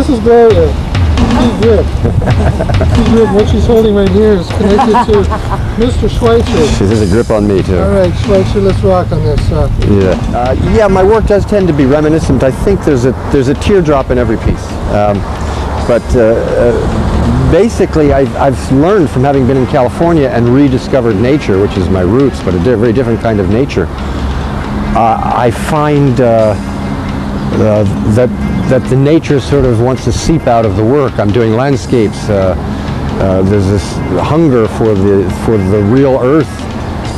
this is Gloria. Key grip. Key grip, what she's holding right here is connected to Mr. Schweitzer. She has a grip on me too. All right, Schweitzer, let's rock on this. Yeah, my work does tend to be reminiscent. I think there's a teardrop in every piece. Basically, I've learned from having been in California and rediscovered nature, which is my roots, but a very different kind of nature. I find that the nature sort of wants to seep out of the work. I'm doing landscapes. There's this hunger for the real earth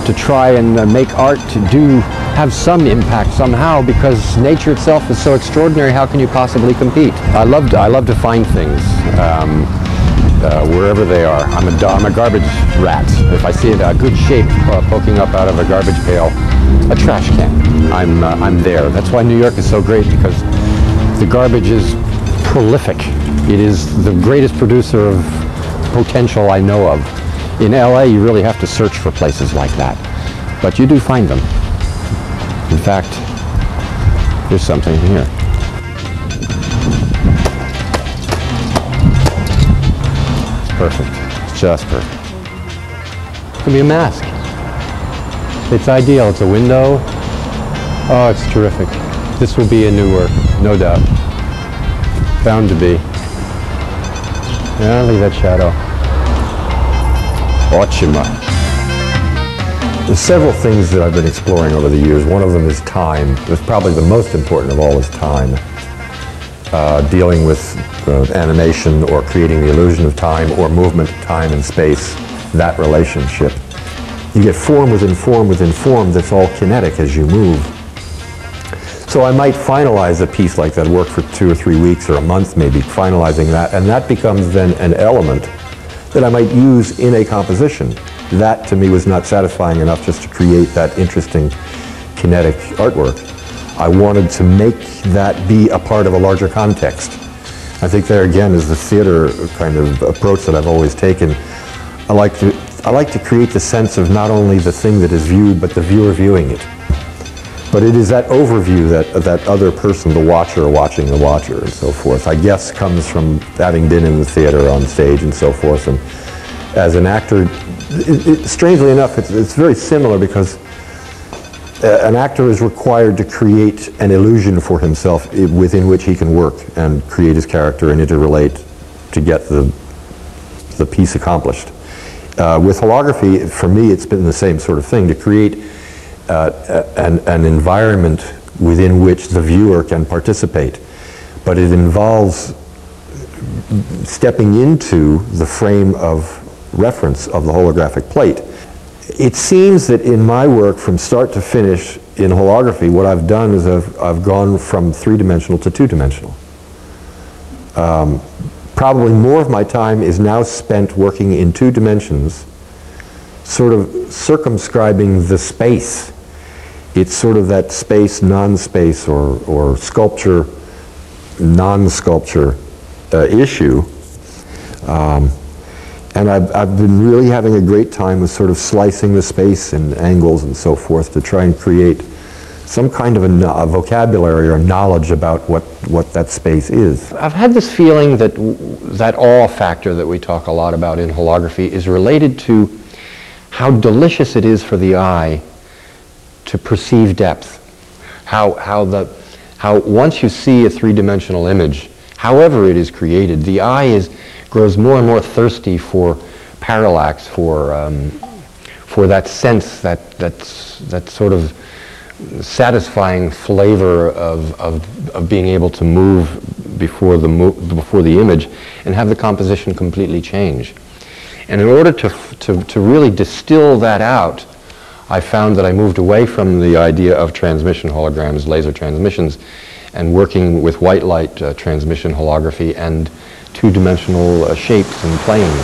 to try and make art to have some impact somehow, because nature itself is so extraordinary. How can you possibly compete? I love to find things wherever they are. I'm a garbage rat. If I see a good shape poking up out of a garbage pail, a trash can, I'm there. That's why New York is so great, because the garbage is prolific. It is the greatest producer of potential I know of. In LA, you really have to search for places like that, but you do find them. In fact, there's something here. It's perfect. It's just perfect. It could be a mask. It's ideal. It's a window. Oh, it's terrific. This will be a new work, no doubt. Bound to be. Yeah, look at that shadow. Ochima. There's several things that I've been exploring over the years. One of them is time. It's probably the most important of all is time. Dealing with animation or creating the illusion of time or movement, time and space, that relationship. You get form within form within form that's all kinetic as you move. So I might finalize a piece like that, work for 2 or 3 weeks or a month maybe, finalizing that, and that becomes then an element that I might use in a composition. That to me was not satisfying enough just to create that interesting kinetic artwork. I wanted to make that be a part of a larger context. I think there again is the theater kind of approach that I've always taken. I like to create the sense of not only the thing that is viewed, but the viewer viewing it. But it is that overview that other person, the watcher, watching the watcher and so forth, I guess comes from having been in the theater on stage and so forth. And as an actor, strangely enough, it's very similar, because an actor is required to create an illusion for himself within which he can work and create his character and interrelate to get the piece accomplished. With holography, for me, it's been the same sort of thing, to create an environment within which the viewer can participate. But it involves stepping into the frame of reference of the holographic plate. It seems that in my work, from start to finish in holography, what I've done is I've gone from 3-dimensional to 2-dimensional. Probably more of my time is now spent working in 2 dimensions, sort of circumscribing the space. It's sort of that space, non-space, or sculpture, non-sculpture issue. And I've been really having a great time with sort of slicing the space and angles and so forth to try and create some kind of a vocabulary or knowledge about what that space is. I've had this feeling that that awe factor that we talk a lot about in holography is related to how delicious it is for the eye to perceive depth. How once you see a 3-dimensional image, however it is created, the eye grows more and more thirsty for parallax, for that sense, that sort of satisfying flavor of being able to move before the image and have the composition completely change. And in order to really distill that out, I found that I moved away from the idea of transmission holograms, laser transmissions, and working with white light transmission holography and 2-dimensional shapes and planes.